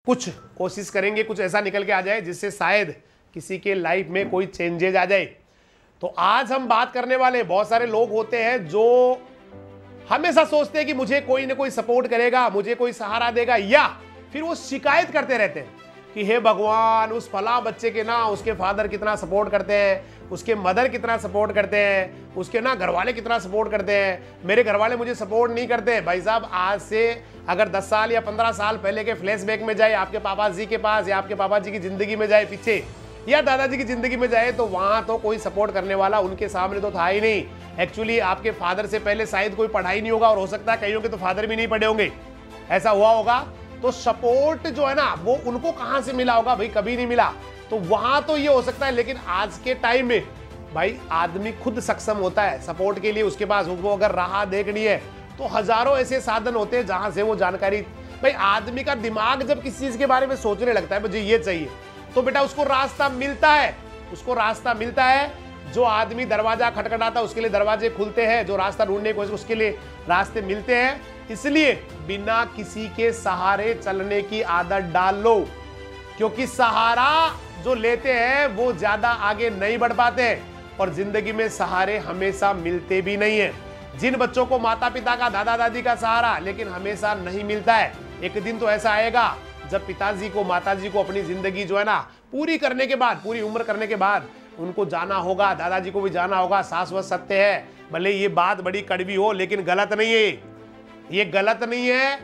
कुछ कोशिश करेंगे कुछ ऐसा निकल के आ जाए जिससे शायद किसी के लाइफ में कोई चेंजेज आ जाए। तो आज हम बात करने वाले, बहुत सारे लोग होते हैं जो हमेशा सोचते हैं कि मुझे कोई ना कोई सपोर्ट करेगा, मुझे कोई सहारा देगा, या फिर वो शिकायत करते रहते हैं कि हे भगवान, उस फला बच्चे के ना उसके फादर कितना सपोर्ट करते हैं, उसके मदर कितना सपोर्ट करते हैं, उसके ना घरवाले कितना सपोर्ट करते हैं, मेरे घरवाले मुझे सपोर्ट नहीं करते। भाई साहब, आज से अगर 10 साल या 15 साल पहले के फ्लैशबैक में जाए आपके पापा जी के पास, या आपके पापा जी की जिंदगी में जाए पीछे, या दादाजी की जिंदगी में जाए, तो वहां तो कोई सपोर्ट करने वाला उनके सामने तो था ही नहीं। एक्चुअली आपके फादर से पहले शायद कोई पढ़ाई नहीं होगा, और हो सकता है कईयों के तो फादर भी नहीं पढ़े होंगे, ऐसा हुआ होगा। तो सपोर्ट जो है ना वो उनको कहां से मिला होगा भाई, कभी नहीं मिला। तो वहां तो ये हो सकता है, लेकिन आज के टाइम में भाई आदमी खुद सक्षम होता है सपोर्ट के लिए। उसके पास उसको अगर राह देखनी है तो हजारों ऐसे साधन होते हैं जहां से वो जानकारी, भाई आदमी का दिमाग जब किसी चीज के बारे में सोचने लगता है मुझे ये चाहिए, तो बेटा उसको रास्ता मिलता है, उसको रास्ता मिलता है। जो आदमी दरवाजा खटखटाता है उसके लिए दरवाजे खुलते हैं, जो रास्ता ढूंढने की कोशिश उसके लिए रास्ते मिलते हैं। इसलिए बिना किसी के सहारे चलने की आदत डाल लो, क्योंकि सहारा जो लेते हैं वो ज्यादा आगे नहीं बढ़ पाते, और जिंदगी में सहारे हमेशा मिलते भी नहीं है। जिन बच्चों को माता पिता का, दादा दादी का सहारा लेकिन हमेशा नहीं मिलता है, एक दिन तो ऐसा आएगा जब पिताजी को, माताजी को अपनी जिंदगी जो है ना पूरी करने के बाद, पूरी उम्र करने के बाद उनको जाना होगा, दादाजी को भी जाना होगा। शाश्वत सत्य है, भले ये बात बड़ी कड़वी हो लेकिन गलत नहीं है, ये गलत नहीं है।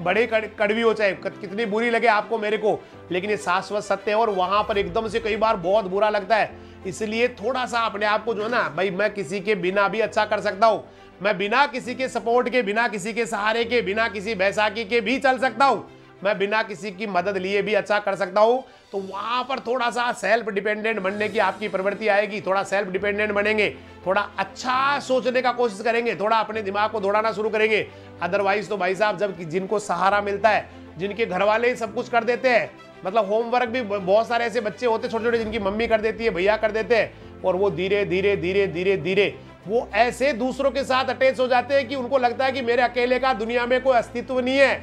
बड़े कड़वी हो चाहे कितनी बुरी लगे आपको मेरे को, लेकिन ये शाश्वत सत्य है। और वहां पर एकदम से कई बार बहुत बुरा लगता है। इसलिए थोड़ा सा अपने आप को जो है ना, भाई मैं किसी के बिना भी अच्छा कर सकता हूं, मैं बिना किसी के सपोर्ट के, बिना किसी के सहारे के, बिना किसी बैसाखी के भी चल सकता हूं, मैं बिना किसी की मदद लिए भी अच्छा कर सकता हूं। तो वहां पर थोड़ा सा सेल्फ डिपेंडेंट बनने की आपकी प्रवृत्ति आएगी, थोड़ा सेल्फ डिपेंडेंट बनेंगे, थोड़ा अच्छा सोचने का कोशिश करेंगे, थोड़ा अपने दिमाग को दौड़ाना शुरू करेंगे। अदरवाइज तो भाई साहब, जब जिनको सहारा मिलता है, जिनके घर वाले ही सब कुछ कर देते हैं, मतलब होमवर्क भी बहुत सारे ऐसे बच्चे होते छोटे छोटे जिनकी मम्मी कर देती है, भैया कर देते हैं, और वो धीरे धीरे धीरे धीरे धीरे वो ऐसे दूसरों के साथ अटैच हो जाते हैं कि उनको लगता है कि मेरे अकेले का दुनिया में कोई अस्तित्व नहीं है,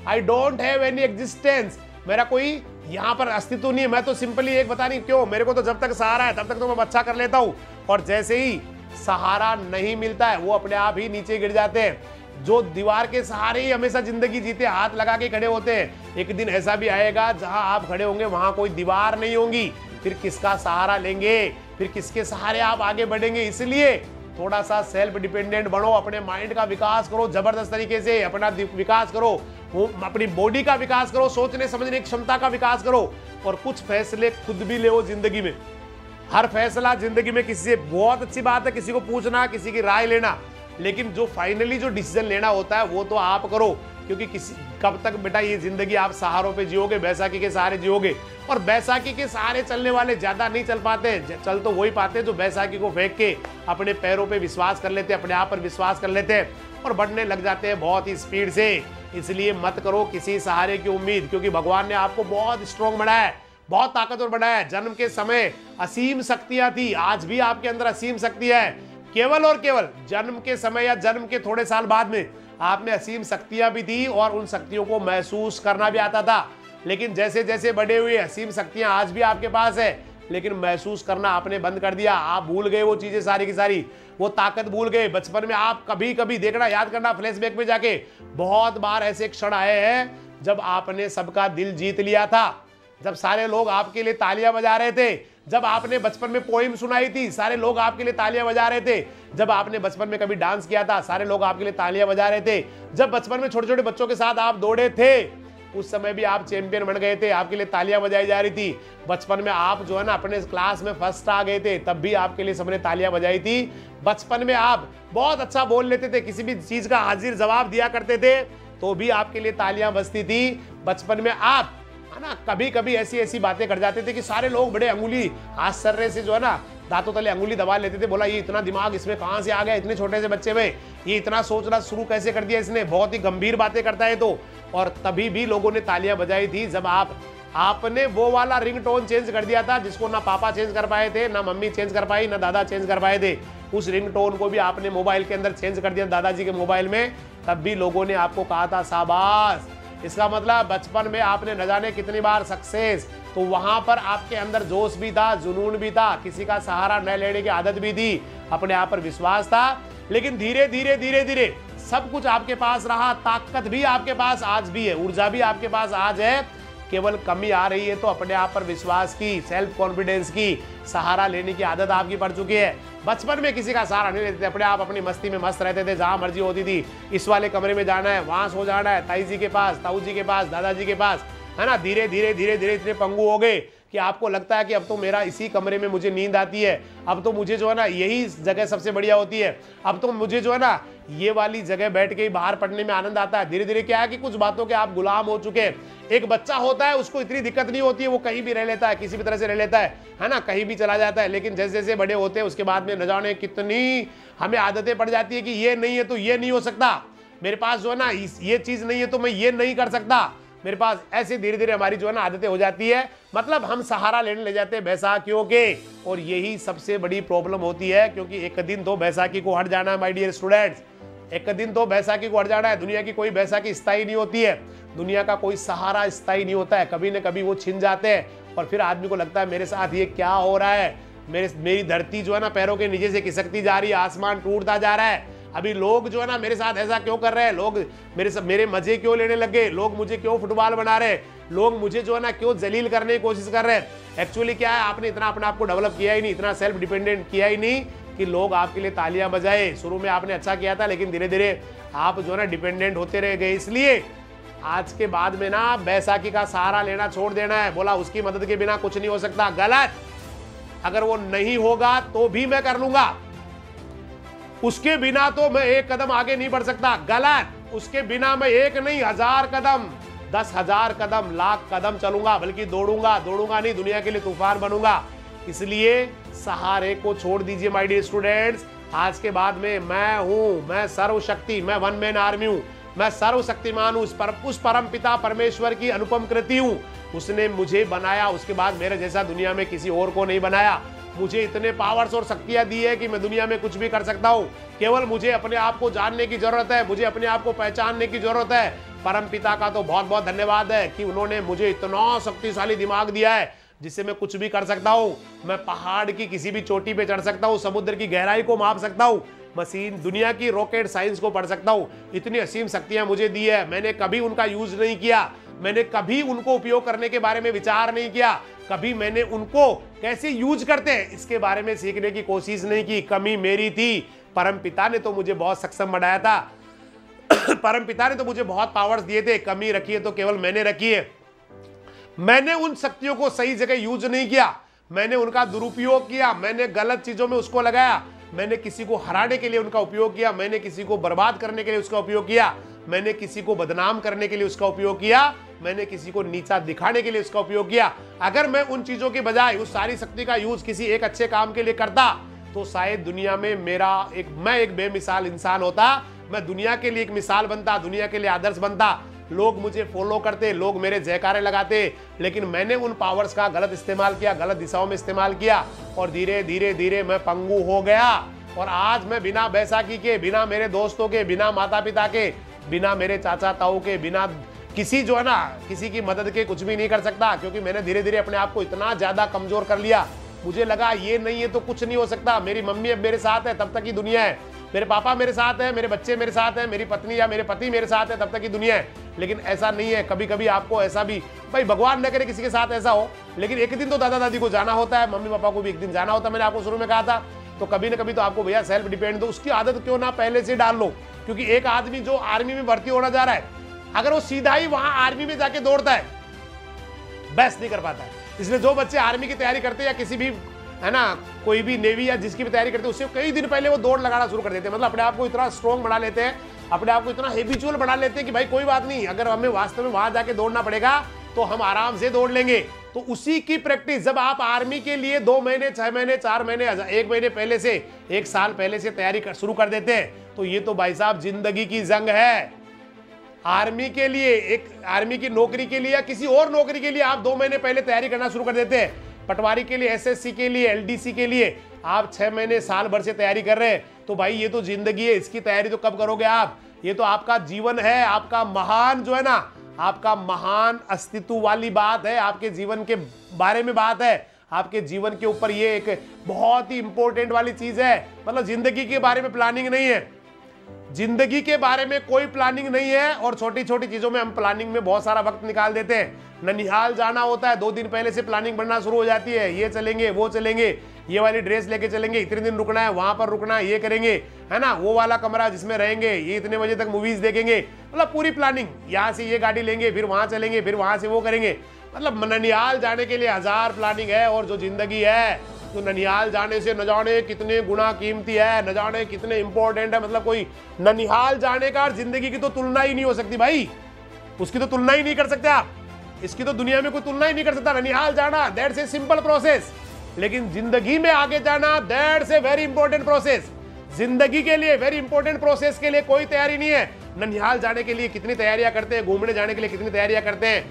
I don't have any existence, मेरा कोई यहाँ पर अस्तित्व नहीं है। मैं तो सिंपली एक बता नहीं क्यों, मेरे को तो जब तक सहारा है तब तक तो मैं अच्छा कर लेता हूँ, और जैसे ही सहारा नहीं मिलता है वो अपने आप ही नीचे गिर जाते हैं। जो दीवार के सहारे ही हमेशा जिंदगी जीते, हाथ लगा के खड़े होते हैं, एक दिन ऐसा भी आएगा जहां आप खड़े होंगे वहां कोई दीवार नहीं होगी, फिर किसका सहारा लेंगे, फिर किसके सहारे आप आगे बढ़ेंगे। इसलिए थोड़ा सा सेल्फ डिपेंडेंट बनो, अपने माइंड का विकास करो, जबरदस्त तरीके से अपना विकास करो, अपनी बॉडी का विकास करो, सोचने समझने की क्षमता का विकास करो, और कुछ फैसले खुद भी ले जिंदगी में। हर फैसला जिंदगी में किसी से, बहुत अच्छी बात है किसी को पूछना, किसी की राय लेना, लेकिन जो फाइनली जो डिसीजन लेना होता है वो तो आप करो। क्योंकि किसी कब तक बेटा ये जिंदगी आप सहारों पे जियोगे, बैसाखी के सहारे जियोगे, और बैसाखी के सहारे चलने वाले ज्यादा नहीं चल पाते, चल तो वही पाते जो बैसाखी को फेंक के अपने पैरों पे विश्वास कर लेते, अपने आप पर विश्वास कर लेते हैं और बढ़ने लग जाते हैं बहुत ही स्पीड से। इसलिए मत करो किसी सहारे की उम्मीद, क्योंकि भगवान ने आपको बहुत स्ट्रॉन्ग बनाया है, बहुत ताकतवर बनाया है। जन्म के समय असीम शक्तियां थी, आज भी आपके अंदर असीम शक्ति है, केवल और केवल जन्म के समय या जन्म के थोड़े साल बाद में आप में असीम शक्तियां भी थी, और उन शक्तियों को महसूस करना भी आता था। लेकिन जैसे जैसे बड़े हुए, असीम शक्तियां आज भी आपके पास है, लेकिन महसूस करना आपने बंद कर दिया। आप भूल गए वो चीजें सारी की सारी, वो ताकत भूल गए। बचपन में आप कभी कभी देखना, याद करना फ्लैशबैक में जाके, बहुत बार ऐसे क्षण आए हैं जब आपने सबका दिल जीत लिया था, जब सारे लोग आपके लिए तालियां बजा रहे थे, जब आपने बचपन में पोइम सुनाई थी सारे लोग आपके लिए तालियां बजा रहे थे, जब आपने बचपन में कभी डांस किया था सारे लोग आपके लिए तालियां बजा रहे थे, जब बचपन में छोटे छोटे बच्चों के साथ आप दौड़े थे उस समय भी आप चैंपियन बन गए थे, आपके लिए तालियां बजाई जा रही थी। बचपन में आप जो है ना अपने क्लास में फर्स्ट आ गए थे, तब भी आपके लिए सबने तालियां बजाई थी। बचपन में आप बहुत अच्छा बोल लेते थे, किसी भी चीज का हाजिर जवाब दिया करते थे तो भी आपके लिए तालियां बजती थी। बचपन में आप है ना कभी कभी ऐसी ऐसी बातें कर जाते थे कि सारे लोग बड़े अंगुली आश्चर्य से जो है ना दांतों तले अंगुली दबा लेते थे, बोला ये इतना दिमाग इसमें कहां से आ गया, इतने छोटे से बच्चे में ये इतना सोचना शुरू कैसे कर दिया इसने, बहुत ही गंभीर बातें करता है तो। और तभी भी लोगों ने तालियां बजाई थी जब आपने वो वाला रिंगटोन चेंज कर दिया था जिसको ना पापा चेंज कर पाए थे, ना मम्मी चेंज कर पाई, ना दादा चेंज कर पाए थे। उस रिंगटोन को भी आपने मोबाइल के अंदर चेंज कर दिया दादाजी के मोबाइल में, तब भी लोगों ने आपको कहा था शाबाश। इसका मतलब बचपन में आपने न जाने कितनी बार सक्सेस, तो वहां पर आपके अंदर जोश भी था, जुनून भी था, किसी का सहारा न लेने की आदत भी थी, अपने आप पर विश्वास था। लेकिन धीरे धीरे धीरे धीरे सब कुछ आपके पास रहा, ताकत भी आपके पास आज भी है, ऊर्जा भी आपके पास आज है, केवल कमी आ रही है तो अपने आप पर विश्वास की, सेल्फ कॉन्फिडेंस की, सहारा लेने की आदत आपकी पड़ चुकी है। बचपन में किसी का सहारा नहीं लेते थे, अपने आप अपनी मस्ती में मस्त रहते थे, जहां मर्जी होती थी, इस वाले कमरे में जाना है, वहां सो जाना है, ताई जी के पास, ताऊ जी के पास, दादाजी के पास, है ना। धीरे धीरे धीरे धीरे इतने पंगु हो गए कि आपको लगता है कि अब तो मेरा इसी कमरे में मुझे नींद आती है, अब तो मुझे जो है ना यही जगह सबसे बढ़िया होती है, अब तो मुझे जो है ना ये वाली जगह बैठ के ही बाहर पढ़ने में आनंद आता है। धीरे धीरे क्या है कि कुछ बातों के आप गुलाम हो चुके हैं। एक बच्चा होता है उसको इतनी दिक्कत नहीं होती है, वो कहीं भी रह लेता है, किसी भी तरह से रह लेता है ना, कहीं भी चला जाता है। लेकिन जैसे जैसे बड़े होते हैं उसके बाद में न जाने कितनी हमें आदतें पड़ जाती है कि ये नहीं है तो ये नहीं हो सकता, मेरे पास जो है ना ये चीज नहीं है तो मैं ये नहीं कर सकता मेरे पास, ऐसे धीरे धीरे हमारी जो है ना आदतें हो जाती है। मतलब हम सहारा लेने ले जाते हैं बैसाखियों के, और यही सबसे बड़ी प्रॉब्लम होती है, क्योंकि एक दिन तो बैसाखी को हट जाना है माय डियर स्टूडेंट्स, एक दिन तो बैसाखी को हट जाना है। दुनिया की कोई बैसाखी स्थायी नहीं होती है, दुनिया का कोई सहारा स्थायी नहीं होता है, कभी न कभी वो छिन जाते हैं और फिर आदमी को लगता है मेरे साथ ये क्या हो रहा है, मेरी धरती जो है ना पैरों के नीचे से खिसकती जा रही है, आसमान टूटता जा रहा है, अभी लोग जो है ना मेरे साथ ऐसा क्यों कर रहे हैं, लोग मेरे मजे क्यों लेने लगे, लोग मुझे क्यों फुटबॉल बना रहे, लोग मुझे जो है ना क्यों जलील करने की कोशिश कर रहे हैं। एक्चुअली क्या है, आपने इतना अपने आप को डेवलप किया ही नहीं, इतना सेल्फ डिपेंडेंट किया ही नहीं कि लोग आपके लिए तालियां बजाए। शुरू में आपने अच्छा किया था, लेकिन धीरे धीरे आप जो है ना डिपेंडेंट होते रह गए। इसलिए आज के बाद में ना बैसाखी का सहारा लेना छोड़ देना है। बोला उसकी मदद के बिना कुछ नहीं हो सकता, गलत। अगर वो नहीं होगा तो भी मैं कर लूंगा, उसके बिना तो मैं एक कदम आगे नहीं बढ़ सकता, गलत। उसके बिना मैं एक नहीं 1000 कदम, 10,000 कदम, लाख कदम चलूंगा, बल्कि दौड़ूंगा नहीं, दुनिया के लिए तूफान बनूंगा। इसलिए सहारे को छोड़ दीजिए माय डियर स्टूडेंट्स। आज के बाद में मैं हूं, मैं सर्वशक्ति, मैं वन मैन आर्मी हूं, मैं सर्वशक्तिमान हूं, उस परम पिता परमेश्वर की अनुपम कृति हूं। उसने मुझे बनाया, उसके बाद मेरे जैसा दुनिया में किसी और को नहीं बनाया। मुझे इतने पावर्स और शक्तियां दी है कि मैं दुनिया में कुछ भी कर सकता हूं। केवल मुझे अपने आप को जानने की जरूरत है, मुझे अपने आप को पहचानने की जरूरत है। परम पिता का तो बहुत बहुत धन्यवाद है कि उन्होंने मुझे इतना शक्तिशाली दिमाग दिया है जिससे मैं कुछ भी कर सकता हूं। मैं पहाड़ की किसी भी चोटी पे चढ़ सकता हूं, समुद्र की गहराई को माप सकता हूं, मशीन दुनिया की रॉकेट साइंस को पढ़ सकता हूं। इतनी असीम शक्तियां मुझे दी है, मैंने कभी उनका यूज नहीं किया, मैंने कभी उनको उपयोग करने के बारे में विचार नहीं किया, कभी मैंने उनको कैसे यूज करते हैं इसके बारे में सीखने की कोशिश नहीं की। कमी मेरी थी, परम पिता ने तो मुझे बहुत सक्षम बनाया था, परम पिता ने तो मुझे बहुत पावर्स दिए थे, कमी रखी है तो केवल मैंने रखी है। मैंने उन शक्तियों को सही जगह यूज नहीं किया, मैंने उनका दुरुपयोग किया, मैंने गलत चीजों में उसको लगाया, मैंने किसी को हराने के लिए उनका उपयोग किया, मैंने किसी को बर्बाद करने के लिए उसका उपयोग किया, मैंने किसी को बदनाम करने के लिए उसका उपयोग किया, मैंने किसी को नीचा दिखाने के लिए उसका उपयोग किया। अगर मैं उन चीजों के बजाय उस सारी शक्ति का यूज किसी एक अच्छे काम के लिए करता तो शायद दुनिया में मैं एक बेमिसाल इंसान होता, मैं दुनिया के लिए एक मिसाल बनता, दुनिया के लिए आदर्श बनता, लोग मुझे फॉलो करते, लोग मेरे जयकारे लगाते। लेकिन मैंने उन पावर्स का गलत इस्तेमाल किया, गलत दिशाओं में इस्तेमाल किया और धीरे धीरे धीरे मैं पंगु हो गया। और आज मैं बिना बैसाखी के, बिना मेरे दोस्तों के, बिना माता पिता के, बिना मेरे चाचा ताऊ के, बिना किसी जो है ना किसी की मदद के कुछ भी नहीं कर सकता, क्योंकि मैंने धीरे धीरे अपने आप को इतना ज्यादा कमजोर कर लिया। मुझे लगा ये नहीं है तो कुछ नहीं हो सकता, मेरी मम्मी अब मेरे साथ है तब तक ही दुनिया है, मेरे पापा मेरे साथ है, मेरे बच्चे मेरे साथ है, मेरी पत्नी या मेरे पति मेरे साथ है तब तक ही दुनिया है। लेकिन ऐसा नहीं है, कभी कभी आपको ऐसा भी, भाई भगवान न करे किसी के साथ ऐसा हो, लेकिन एक दिन तो दादा दादी को जाना होता है, मम्मी पापा को भी एक दिन जाना होता है, मैंने आपको शुरू में कहा था। तो कभी ना कभी तो आपको भैया सेल्फ डिपेंड दो, उसकी आदत क्यों ना पहले से डाल लो। क्योंकि एक आदमी जो आर्मी में भर्ती होना जा रहा है, अगर वो सीधा ही वहां आर्मी में जाके दौड़ता है, बेस्ट नहीं कर पाता है। इसलिए जो बच्चे आर्मी की तैयारी करते हैं या किसी भी है ना कोई भी नेवी या जिसकी भी तैयारी करते हैं, उससे कई दिन पहले वो दौड़ लगाना शुरू कर देते हैं। मतलब अपने आप को इतना स्ट्रॉन्ग बना लेते हैं, अपने आप को इतना हैबिचुअल बना लेते हैं कि भाई कोई बात नहीं, अगर हमें वास्तव में वहां जाके दौड़ना पड़ेगा तो हम आराम से दौड़ लेंगे। तो उसी की प्रैक्टिस जब आप आर्मी के लिए 2 महीने, 6 महीने, 4 महीने, 1 महीने पहले से, 1 साल पहले से तैयारी शुरू कर देते हैं, तो ये तो भाई साहब जिंदगी की जंग है। आर्मी के लिए, एक आर्मी की नौकरी के लिए या किसी और नौकरी के लिए आप 2 महीने पहले तैयारी करना शुरू कर देते हैं। पटवारी के लिए, एसएससी के लिए, एलडीसी के लिए आप 6 महीने, साल भर से तैयारी कर रहे हैं। तो भाई ये तो जिंदगी है, इसकी तैयारी तो कब करोगे आप? ये तो आपका जीवन है, आपका महान जो है ना आपका महान अस्तित्व वाली बात है, आपके जीवन के बारे में बात है, आपके जीवन के ऊपर ये एक बहुत ही इंपॉर्टेंट वाली चीज है। मतलब जिंदगी के बारे में प्लानिंग नहीं है, जिंदगी के बारे में कोई प्लानिंग नहीं है, और छोटी छोटी चीजों में हम प्लानिंग में बहुत सारा वक्त निकाल देते हैं। ननिहाल जाना होता है, 2 दिन पहले से प्लानिंग बनना शुरू हो जाती है, ये चलेंगे, वो चलेंगे, ये वाली ड्रेस लेके चलेंगे, इतने दिन रुकना है, वहां पर रुकना है, ये करेंगे, है ना, वो वाला कमरा जिसमें रहेंगे, ये इतने बजे तक मूवीज देखेंगे। मतलब पूरी प्लानिंग, यहाँ से ये गाड़ी लेंगे, फिर वहां चलेंगे, फिर वहां से वो करेंगे। मतलब ननिहाल जाने के लिए 1000 प्लानिंग है, और जो जिंदगी है तो ननिहाल जाने से न जाने कितने गुना कीमती है, न जाने कितने इंपॉर्टेंट है। मतलब कोई ननिहाल जाने का और जिंदगी की तो तुलना ही नहीं हो सकती भाई, उसकी तो तुलना ही नहीं कर सकते आप, इसकी तो दुनिया में कोई तुलना ही नहीं कर सकता। ननिहाल जाना दैट्स ए सिंपल प्रोसेस, लेकिन जिंदगी में आगे जाना that's a very important process. जिंदगी के लिए वेरी इंपॉर्टेंट प्रोसेस के लिए कोई तैयारी नहीं है। ननिहाल जाने के लिए कितनी तैयारियां करते हैं, घूमने जाने के लिए कितनी तैयारियां करते हैं,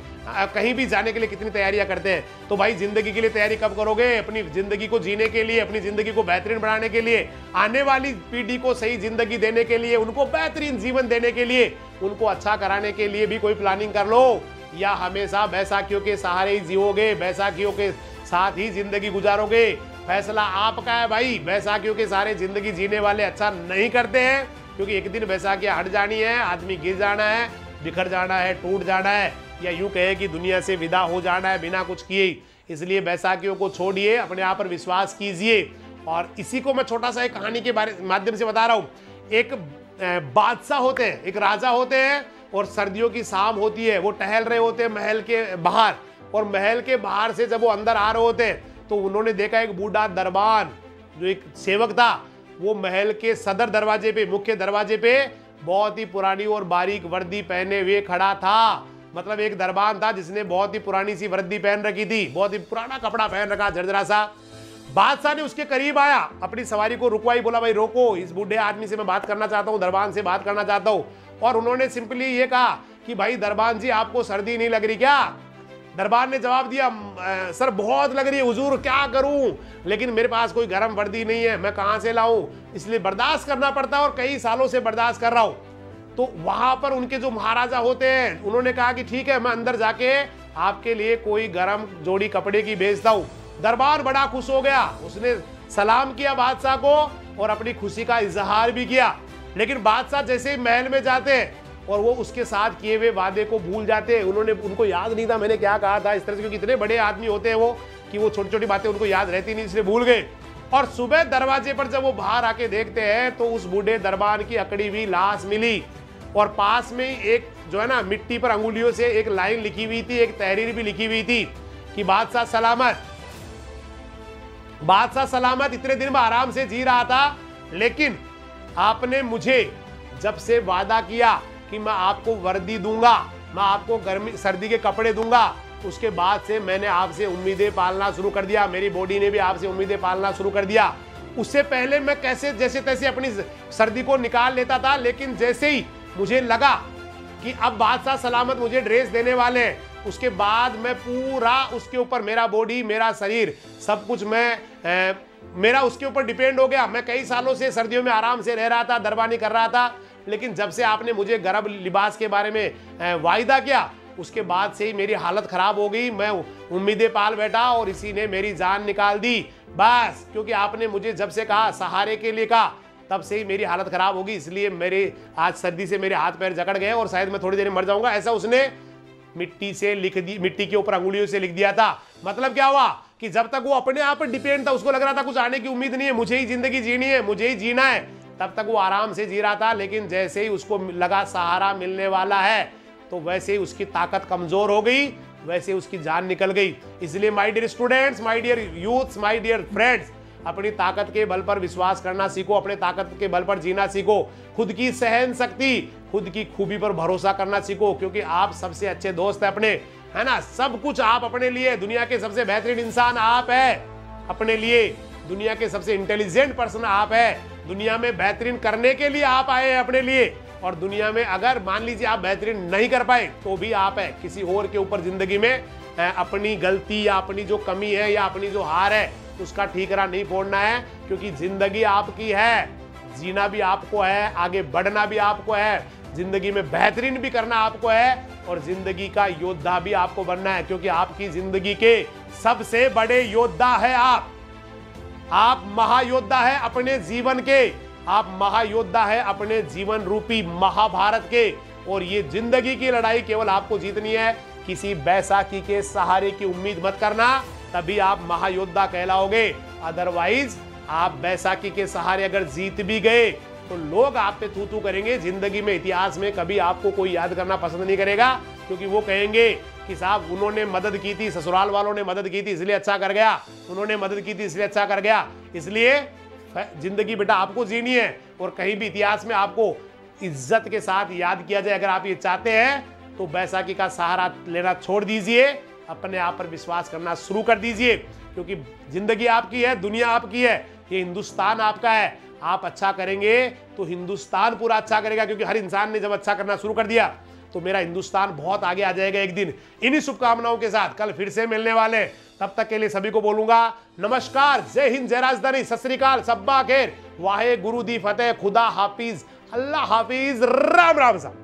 कहीं भी जाने के लिए कितनी तैयारियां करते हैं। तो भाई जिंदगी के लिए तैयारी कब करोगे? अपनी जिंदगी को जीने के लिए, अपनी जिंदगी को बेहतरीन बनाने के लिए, आने वाली पीढ़ी को सही जिंदगी देने के लिए, उनको बेहतरीन जीवन देने के लिए, उनको अच्छा कराने के लिए भी कोई प्लानिंग कर लो, या हमेशा बैसाखियों के सहारे ही जियोगे, बैसाखियों के साथ ही जिंदगी गुजारोगे। फैसला आपका है भाई। बैसाखियों के सहारे जिंदगी जीने वाले अच्छा नहीं करते हैं, क्योंकि एक दिन बैसाखियां हट जानी है, आदमी गिर जाना है, बिखर जाना है, टूट जाना है, या यूं कहे कि दुनिया से विदा हो जाना है बिना कुछ किए। इसलिए बैसाखियों को छोड़िए, अपने आप पर विश्वास कीजिए। और इसी को मैं छोटा सा एक कहानी के माध्यम से बता रहा हूँ। एक बादशाह होते हैं, एक राजा होते हैं, और सर्दियों की शाम होती है, वो टहल रहे होते हैं महल के बाहर, और महल के बाहर से जब वो अंदर आ रहे होते हैं तो उन्होंने देखा एक बूढ़ा दरबान, जो एक सेवक था, वो महल के सदर दरवाजे पे, मुख्य दरवाजे पे बहुत ही पुरानी और बारीक वर्दी पहने हुए खड़ा था। मतलब एक दरबान था जिसने बहुत ही पुरानी सी वर्दी पहन रखी थी, बहुत ही पुराना कपड़ा पहन रखा, झरझरा सा। बादशाह ने उसके करीब आया, अपनी सवारी को रुकवाई, बोला भाई रोको, इस बूढ़े आदमी से मैं बात करना चाहता हूँ, दरबान से बात करना चाहता हूँ। और उन्होंने सिंपली ये कहा कि भाई दरबान जी, आपको सर्दी नहीं लग रही क्या? दरबार ने जवाब दिया, सर बहुत लग रही है हुजूर, क्या करूं, लेकिन मेरे पास कोई गर्म वर्दी नहीं है, मैं कहां से लाऊं, इसलिए बर्दाश्त करना पड़ता है, और कई सालों से बर्दाश्त कर रहा हूं। तो वहां पर उनके जो महाराजा होते हैं, उन्होंने कहा कि ठीक है, मैं अंदर जाके आपके लिए कोई गर्म जोड़ी कपड़े की भेजता हूं। दरबार बड़ा खुश हो गया, उसने सलाम किया बादशाह को और अपनी खुशी का इजहार भी किया। लेकिन बादशाह जैसे ही महल में जाते हैं और वो उसके साथ किए हुए वादे को भूल जाते हैं, उनको याद नहीं था मैंने क्या कहा था, इस तरह से, क्योंकि इतने बड़े आदमी होते हैं वो कि वो छोटी छोटी बातें उनको याद रहती नहीं, इसलिए भूल गए। और सुबह दरवाजे पर जब वो बाहर आके देखते हैं तो उस बूढ़े दरबार की अकड़ी हुई लाश मिली, और पास में एक जो है ना मिट्टी पर अंगुलियों से एक लाइन लिखी हुई थी, एक तहरीर भी लिखी हुई थी कि बादशाह सलामत, बादशाह सलामत, इतने दिन में आराम से जी रहा था, लेकिन आपने मुझे जब से वादा किया कि मैं आपको वर्दी दूंगा, मैं आपको गर्मी सर्दी के कपड़े दूंगा, उसके बाद से मैंने आपसे उम्मीदें पालना शुरू कर दिया, मेरी बॉडी ने भी आपसे उम्मीदें पालना शुरू कर दिया। उससे पहले मैं कैसे जैसे तैसे अपनी सर्दी को निकाल लेता था, लेकिन जैसे ही मुझे लगा कि अब बादशाह सलामत मुझे ड्रेस देने वाले हैं, उसके बाद मैं पूरा उसके ऊपर, मेरा बॉडी, मेरा शरीर, सब कुछ मेरा उसके ऊपर डिपेंड हो गया। मैं कई सालों से सर्दियों में आराम से रह रहा था, दरबानी कर रहा था, लेकिन जब से आपने मुझे गर्म लिबास के बारे में वायदा किया, उसके बाद से ही मेरी हालत खराब हो गई, मैं उम्मीदें पाल बैठा और इसी ने मेरी जान निकाल दी। बस क्योंकि आपने मुझे जब से कहा, सहारे के लिए कहा, तब से ही मेरी हालत खराब होगी, इसलिए मेरे आज सर्दी से मेरे हाथ पैर जकड़ गए और शायद मैं थोड़ी देर में मर जाऊंगा। ऐसा उसने मिट्टी से लिख दी, मिट्टी के ऊपर अंगुलियों से लिख दिया था। मतलब क्या हुआ कि जब तक वो अपने आप पर डिपेंड था, उसको लग रहा था कुछ आने की उम्मीद नहीं है, मुझे ही जिंदगी जीनी है, मुझे ही जीना है, तब तक वो आराम से जी रहा था। लेकिन जैसे ही उसको लगा सहारा मिलने वाला है, तो वैसे ही उसकी ताकत कमजोर हो गई, वैसे उसकी जान निकल गई। इसलिए my dear students, my dear youths, my dear friends, अपनी ताकत के बल पर विश्वास करना सीखो, अपने ताकत के बल पर जीना सीखो, खुद की सहन शक्ति, खुद की खूबी पर भरोसा करना सीखो, क्योंकि आप सबसे अच्छे दोस्त हैं अपने, है ना, सब कुछ आप अपने लिए, दुनिया के सबसे बेहतरीन इंसान आप है अपने लिए, दुनिया के सबसे इंटेलिजेंट पर्सन आप है, दुनिया में बेहतरीन करने के लिए आप आए हैं अपने लिए। और दुनिया में अगर मान लीजिए आप बेहतरीन नहीं कर पाए तो भी आप है, किसी और के ऊपर जिंदगी में अपनी गलती या अपनी जो कमी है या अपनी जो हार है उसका ठीकरा नहीं फोड़ना है, क्योंकि जिंदगी आपकी है, जीना भी आपको है, आगे बढ़ना भी आपको है, जिंदगी में बेहतरीन भी करना आपको है और जिंदगी का योद्धा भी आपको बनना है, क्योंकि आपकी जिंदगी के सबसे बड़े योद्धा है आप महायोद्धा है अपने जीवन के, आप महायोद्धा है अपने जीवन रूपी महाभारत के। और ये जिंदगी की लड़ाई केवल आपको जीतनी है, किसी बैसाखी के सहारे की उम्मीद मत करना, तभी आप महायोद्धा कहलाओगे। अदरवाइज आप बैसाखी के सहारे अगर जीत भी गए तो लोग आप पे थू थू करेंगे। जिंदगी में, इतिहास में कभी आपको कोई याद करना पसंद नहीं करेगा, क्योंकि वो कहेंगे कि साहब उन्होंने मदद की थी, ससुराल वालों ने मदद की थी इसलिए अच्छा कर गया, उन्होंने मदद की थी इसलिए अच्छा कर गया। इसलिए जिंदगी बेटा आपको जीनी है और कहीं भी इतिहास में आपको इज्जत के साथ याद किया जाए। अगर आप ये चाहते हैं तो बैसाखी का सहारा लेना छोड़ दीजिए, अपने आप पर विश्वास करना शुरू कर दीजिए, क्योंकि जिंदगी आपकी है, दुनिया आपकी है, ये हिंदुस्तान आपका है। आप अच्छा करेंगे तो हिंदुस्तान पूरा अच्छा करेगा, क्योंकि हर इंसान ने जब अच्छा करना शुरू कर दिया तो मेरा हिंदुस्तान बहुत आगे आ जाएगा एक दिन। इन्हीं शुभकामनाओं के साथ कल फिर से मिलने वाले, तब तक के लिए सभी को बोलूंगा नमस्कार, जय हिंद, जय राजधानी, सत श्री अकाल, सब्बा खैर, वाहे गुरु दी फतेह, खुदा हाफिज, अल्लाह हाफिज, राम राम साहब।